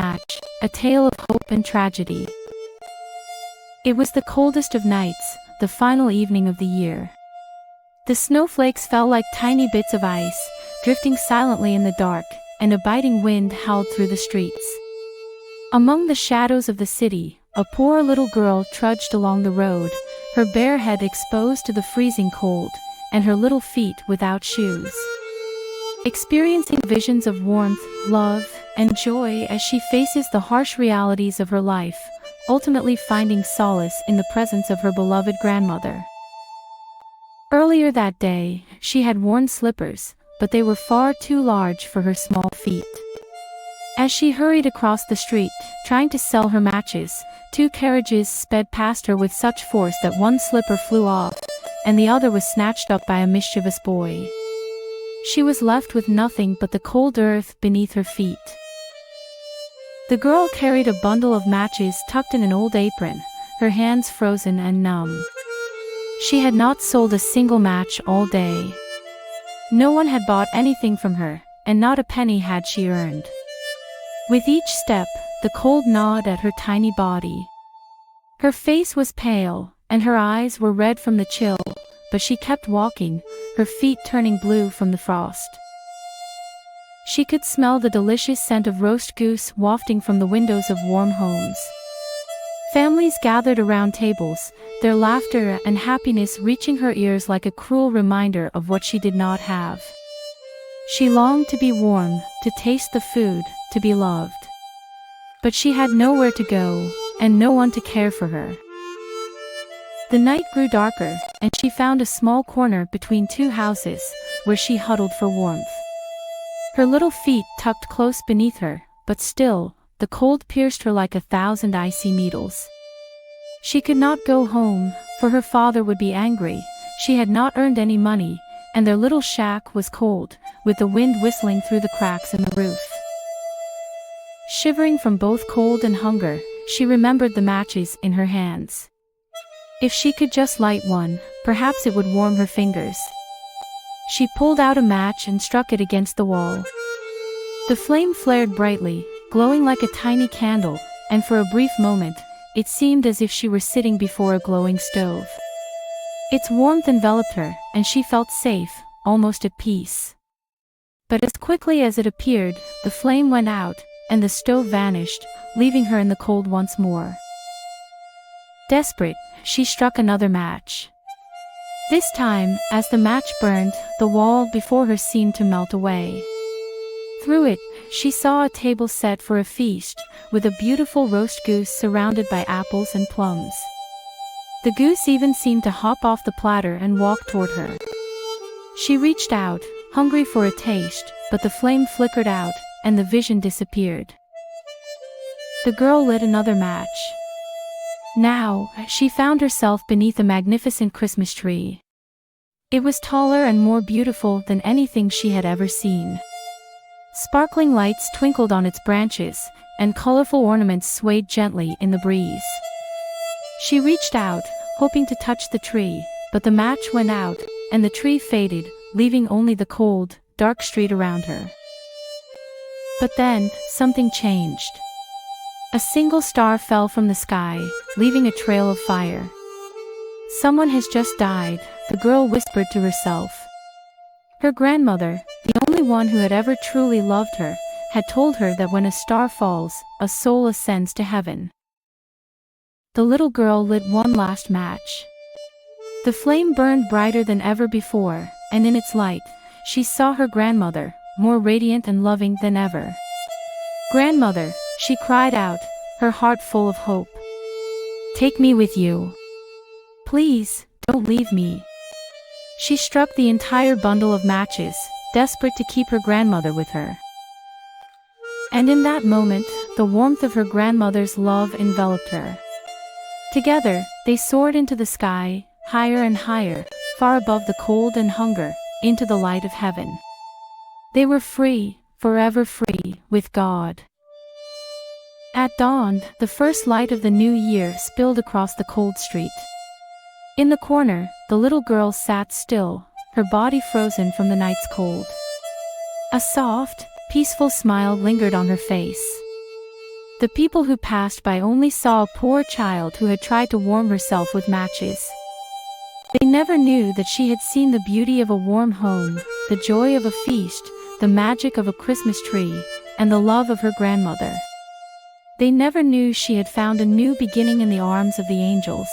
match, a tale of hope and tragedy. It was the coldest of nights, the final evening of the year. The snowflakes fell like tiny bits of ice, drifting silently in the dark, and a biting wind howled through the streets. Among the shadows of the city, a poor little girl trudged along the road, her bare head exposed to the freezing cold, and her little feet without shoes. Experiencing visions of warmth, love, and joy as she faces the harsh realities of her life, ultimately finding solace in the presence of her beloved grandmother. Earlier that day, she had worn slippers, but they were far too large for her small feet. As she hurried across the street, trying to sell her matches, two carriages sped past her with such force that one slipper flew off, and the other was snatched up by a mischievous boy. She was left with nothing but the cold earth beneath her feet. The girl carried a bundle of matches tucked in an old apron, her hands frozen and numb. She had not sold a single match all day. No one had bought anything from her, and not a penny had she earned. With each step, the cold gnawed at her tiny body. Her face was pale, and her eyes were red from the chill, but she kept walking, her feet turning blue from the frost. She could smell the delicious scent of roast goose wafting from the windows of warm homes. Families gathered around tables, their laughter and happiness reaching her ears like a cruel reminder of what she did not have. She longed to be warm, to taste the food, to be loved. But she had nowhere to go, and no one to care for her. The night grew darker, and she found a small corner between two houses, where she huddled for warmth. Her little feet tucked close beneath her, but still, the cold pierced her like 1,000 icy needles. She could not go home, for her father would be angry. She had not earned any money, and their little shack was cold, with the wind whistling through the cracks in the roof. Shivering from both cold and hunger, she remembered the matches in her hands. If she could just light one, perhaps it would warm her fingers. She pulled out a match and struck it against the wall. The flame flared brightly, glowing like a tiny candle, and for a brief moment, it seemed as if she were sitting before a glowing stove. Its warmth enveloped her, and she felt safe, almost at peace. But as quickly as it appeared, the flame went out, and the stove vanished, leaving her in the cold once more. Desperate, she struck another match. This time, as the match burned, the wall before her seemed to melt away. Through it, she saw a table set for a feast, with a beautiful roast goose surrounded by apples and plums. The goose even seemed to hop off the platter and walk toward her. She reached out, hungry for a taste, but the flame flickered out, and the vision disappeared. The girl lit another match. Now, she found herself beneath a magnificent Christmas tree. It was taller and more beautiful than anything she had ever seen. Sparkling lights twinkled on its branches, and colorful ornaments swayed gently in the breeze. She reached out, hoping to touch the tree, but the match went out, and the tree faded, leaving only the cold, dark street around her. But then, something changed. A single star fell from the sky, leaving a trail of fire. "Someone has just died," the girl whispered to herself. Her grandmother, the only one who had ever truly loved her, had told her that when a star falls, a soul ascends to heaven. The little girl lit one last match. The flame burned brighter than ever before, and in its light, she saw her grandmother, more radiant and loving than ever. "Grandmother," she cried out, her heart full of hope. "Take me with you. Please, don't leave me." She struck the entire bundle of matches, desperate to keep her grandmother with her. And in that moment, the warmth of her grandmother's love enveloped her. Together, they soared into the sky, higher and higher, far above the cold and hunger, into the light of heaven. They were free, forever free, with God. At dawn, the first light of the new year spilled across the cold street. In the corner, the little girl sat still, her body frozen from the night's cold. A soft, peaceful smile lingered on her face. The people who passed by only saw a poor child who had tried to warm herself with matches. They never knew that she had seen the beauty of a warm home, the joy of a feast, the magic of a Christmas tree, and the love of her grandmother. They never knew she had found a new beginning in the arms of the angels.